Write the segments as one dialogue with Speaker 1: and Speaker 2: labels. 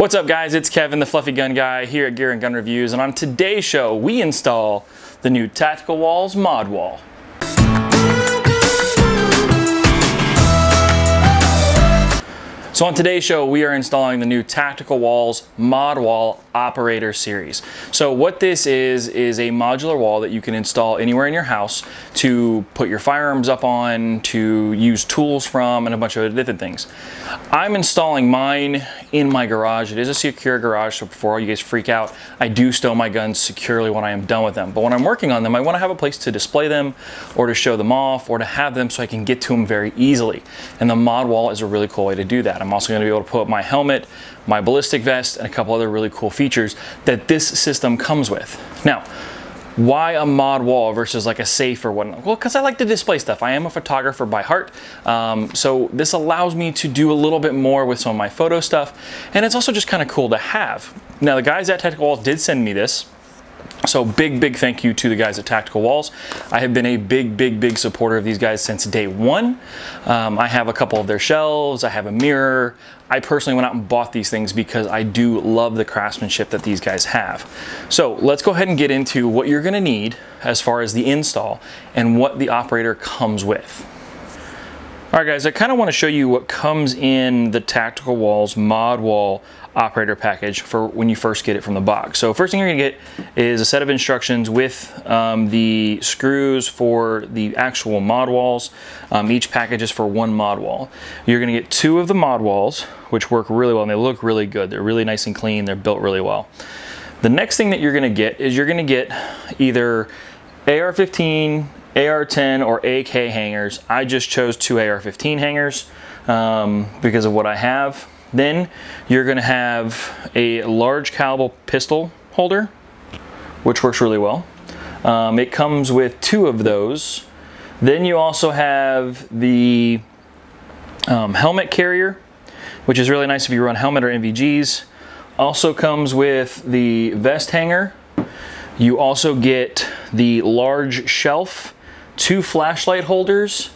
Speaker 1: What's up guys, it's Kevin, the Fluffy Gun Guy here at Gear and Gun Reviews, and on today's show we install the new Tactical Walls ModWall. So on today's show, we are installing the new Tactical Walls ModWall Operator Series. So what this is a modular wall that you can install anywhere in your house to put your firearms up on, to use tools from, and a bunch of different things. I'm installing mine in my garage. It is a secure garage, so before all you guys freak out, I do stow my guns securely when I am done with them. But when I'm working on them, I want to have a place to display them, or to show them off, or to have them so I can get to them very easily. And the ModWall is a really cool way to do that. I'm also going to be able to put up my helmet, my ballistic vest, and a couple other really cool features that this system comes with. Now, why a mod wall versus like a safe or whatnot? Well, because I like to display stuff. I am a photographer by heart, so this allows me to do a little bit more with some of my photo stuff, and it's also just kind of cool to have. Now, the guys at Tactical Walls did send me this. So big thank you to the guys at Tactical Walls. I have been a big supporter of these guys since day one. I have a couple of their shelves, I have a mirror. I personally went out and bought these things because I do love the craftsmanship that these guys have. So let's go ahead and get into what you're gonna need as far as the install and what the operator comes with. All right guys, I kind of want to show you what comes in the Tactical Walls ModWall operator package for when you first get it from the box. So first thing you're gonna get is a set of instructions with the screws for the actual ModWalls. Each package is for one ModWall. You're gonna get 2 of the ModWalls, which work really well and they look really good. They're really nice and clean, they're built really well. The next thing that you're gonna get is you're gonna get either AR-15, AR-10 or AK hangers. I just chose 2 AR-15 hangers because of what I have. Then you're gonna have a large caliber pistol holder, which works really well. It comes with 2 of those. Then you also have the helmet carrier, which is really nice if you run helmet or NVGs. Also comes with the vest hanger. You also get the large shelf, 2 flashlight holders,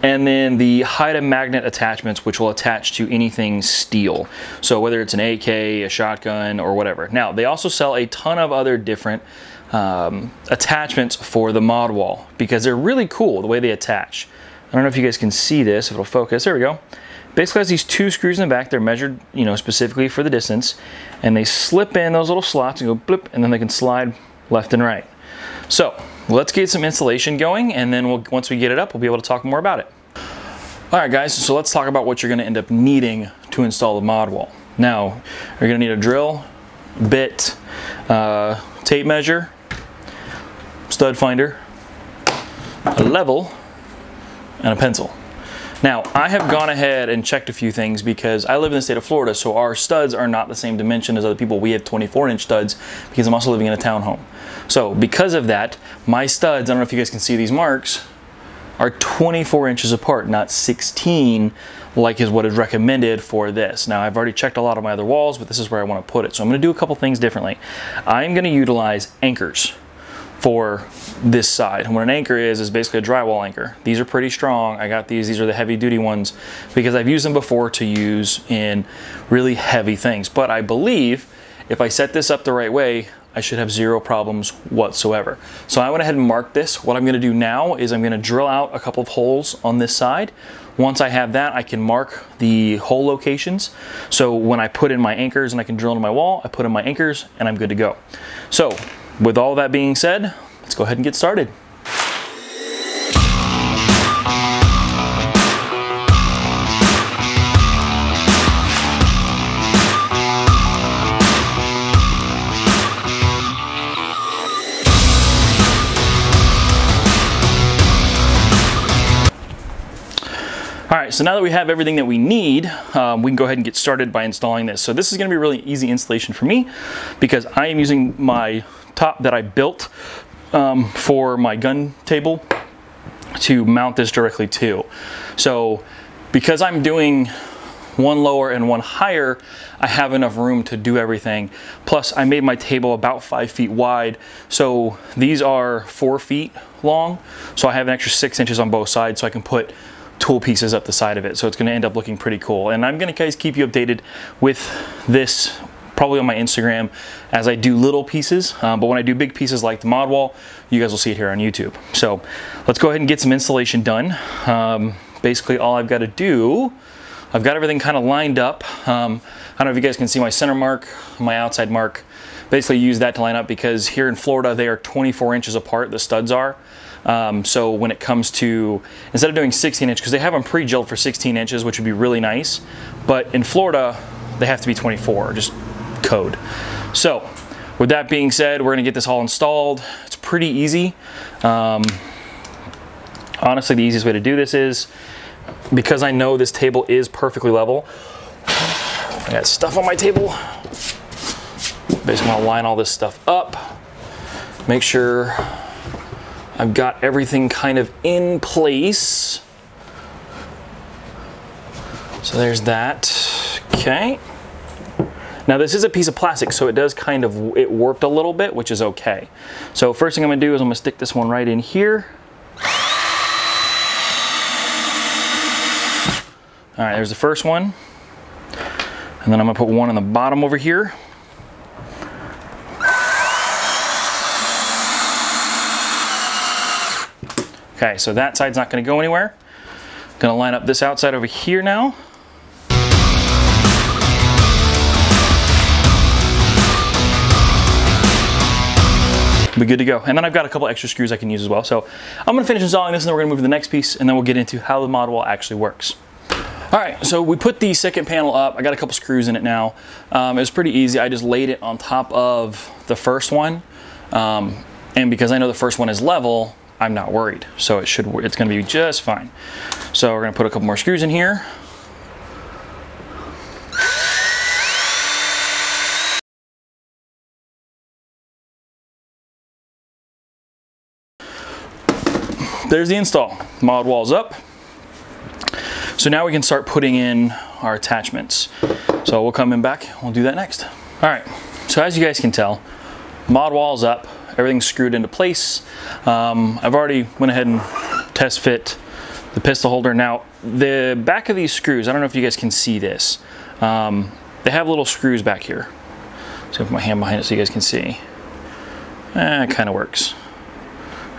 Speaker 1: and then the hide magnet attachments, which will attach to anything steel. So whether it's an AK, a shotgun, or whatever. Now, they also sell a ton of other different attachments for the ModWall because they're really cool the way they attach. I don't know if you guys can see this, if it'll focus. There we go. Basically has these 2 screws in the back. They're measured, you know, specifically for the distance, and they slip in those little slots and go blip, and then they can slide left and right. So let's get some installation going, and then once we get it up, we'll be able to talk more about it. All right guys, so let's talk about what you're gonna end up needing to install the ModWall. Now, you're gonna need a drill, bit, tape measure, stud finder, a level, and a pencil. Now, I have gone ahead and checked a few things because I live in the state of Florida, so our studs are not the same dimension as other people. We have 24-inch studs because I'm also living in a townhome. So because of that, my studs, I don't know if you guys can see these marks, are 24 inches apart, not 16 like is what is recommended for this. Now, I've already checked a lot of my other walls, but this is where I want to put it. So I'm going to do a couple things differently. I'm going to utilize anchors for this side. And what an anchor is basically a drywall anchor. These are pretty strong. I got these are the heavy duty ones because I've used them before to use in really heavy things. But I believe if I set this up the right way, I should have 0 problems whatsoever. So I went ahead and marked this. What I'm gonna do now is I'm gonna drill out a couple of holes on this side. Once I have that, I can mark the hole locations. So when I put in my anchors and I can drill into my wall, I put in my anchors and I'm good to go. So with all that being said, let's go ahead and get started. All right, so now that we have everything that we need, we can go ahead and get started by installing this. So this is gonna be a really easy installation for me because I am using my top that I built for my gun table to mount this directly to. So because I'm doing one lower and one higher, I have enough room to do everything. Plus I made my table about 5 feet wide. So these are 4 feet long. So I have an extra 6 inches on both sides so I can put tool pieces up the side of it. So it's gonna end up looking pretty cool. And I'm gonna guys keep you updated with this probably on my Instagram as I do little pieces. But when I do big pieces like the ModWall, you guys will see it here on YouTube. So let's go ahead and get some installation done. Basically all I've got to do, I've got everything kind of lined up. I don't know if you guys can see my center mark, my outside mark. Basically use that to line up because here in Florida, they are 24 inches apart, the studs are. So when it comes to, instead of doing 16 inch, because they have them pre-drilled for 16 inches, which would be really nice. But in Florida, they have to be 24, just code. So with that being said, we're gonna get this all installed. It's pretty easy. Honestly, the easiest way to do this is, because I know this table is perfectly level, I got stuff on my table. Basically want to line all this stuff up, make sure I've got everything kind of in place. So there's that, okay. Now this is a piece of plastic, so it does kind of, it warped a little bit, which is okay. So first thing I'm gonna do is I'm gonna stick this one right in here. All right, there's the first one. And then I'm gonna put one on the bottom over here. Okay, so that side's not gonna go anywhere. Gonna line up this outside over here now. Be good to go. And then I've got a couple extra screws I can use as well. So I'm gonna finish installing this and then we're gonna move to the next piece and then we'll get into how the ModWall actually works. All right, so we put the second panel up. I got a couple screws in it now. It was pretty easy. I just laid it on top of the first one. And because I know the first one is level, I'm not worried. So it's gonna be just fine. So we're gonna put a couple more screws in here. There's the install. ModWall's up. So now we can start putting in our attachments. So we'll come in back, we'll do that next. All right, so as you guys can tell, ModWall's up, everything's screwed into place. I've already went ahead and test fit the pistol holder. Now, the back of these screws, I don't know if you guys can see this. They have little screws back here. So put my hand behind it so you guys can see. It kind of works.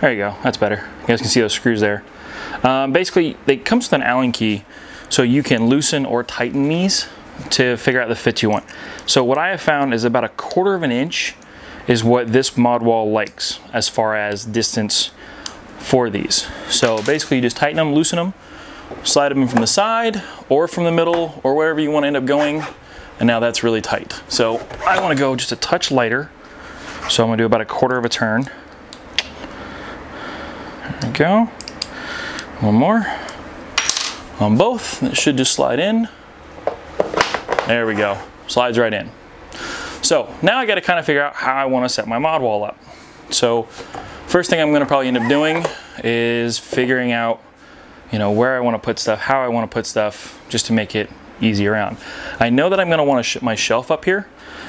Speaker 1: There you go, that's better. You guys can see those screws there. Basically, it comes with an Allen key, so you can loosen or tighten these to figure out the fit you want. So what I have found is about 1/4 of an inch is what this ModWall likes as far as distance for these. So basically, you just tighten them, loosen them, slide them in from the side or from the middle or wherever you want to end up going, and now that's really tight. So I want to go just a touch lighter, so I'm going to do about 1/4 of a turn. There we go. One more on both. It should just slide in. There we go. Slides right in. So now I got to kind of figure out how I want to set my ModWall up. So first thing I'm going to probably end up doing is figuring out, you know, where I want to put stuff, how I want to put stuff, just to make it easy around. I know that I'm going to want to my shelf up here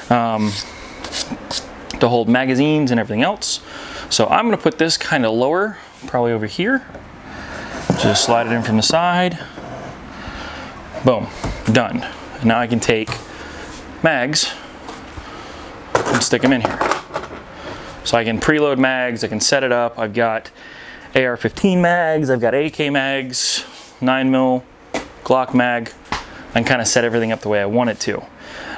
Speaker 1: to hold magazines and everything else. So I'm going to put this kind of lower, probably over here. Just slide it in from the side. Boom, done. And now I can take mags and stick them in here. So I can preload mags, I can set it up. I've got AR-15 mags, I've got AK mags, 9mm, Glock mag. I can kind of set everything up the way I want it to.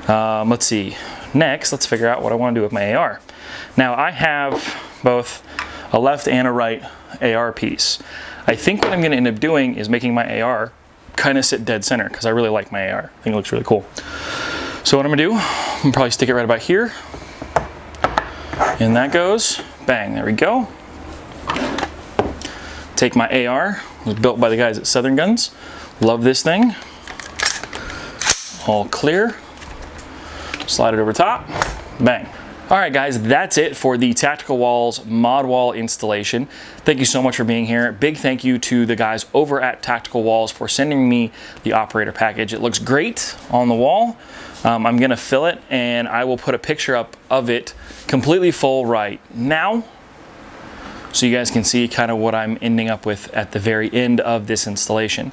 Speaker 1: Let's see. Next, let's figure out what I want to do with my AR. Now I have both a left and a right AR piece. I think what I'm going to end up doing is making my AR kind of sit dead center because I really like my AR. I think it looks really cool. So what I'm going to do, I'm going to probably stick it right about here. And that goes. Bang, there we go. Take my AR, it was built by the guys at Southern Guns. Love this thing. All clear. Slide it over top. Bang. All right, guys, that's it for the Tactical Walls ModWall installation. Thank you so much for being here. Big thank you to the guys over at Tactical Walls for sending me the operator package. It looks great on the wall. I'm gonna fill it and I will put a picture up of it completely full right now. so you guys can see kind of what I'm ending up with at the very end of this installation.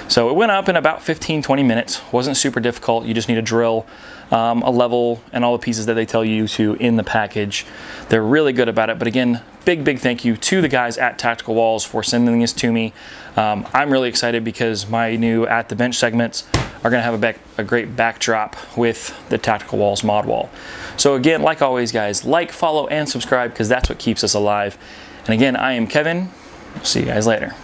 Speaker 1: So it went up in about 15-20 minutes. Wasn't super difficult. You just need to drill a level and all the pieces that they tell you to in the package. They're really good about it. But again, big thank you to the guys at Tactical Walls for sending this to me. I'm really excited because my new At the Bench segments are going to have a great backdrop with the Tactical Walls ModWall. So again, like always guys, like, follow, and subscribe because that's what keeps us alive. And again, I am Kevin. See you guys later.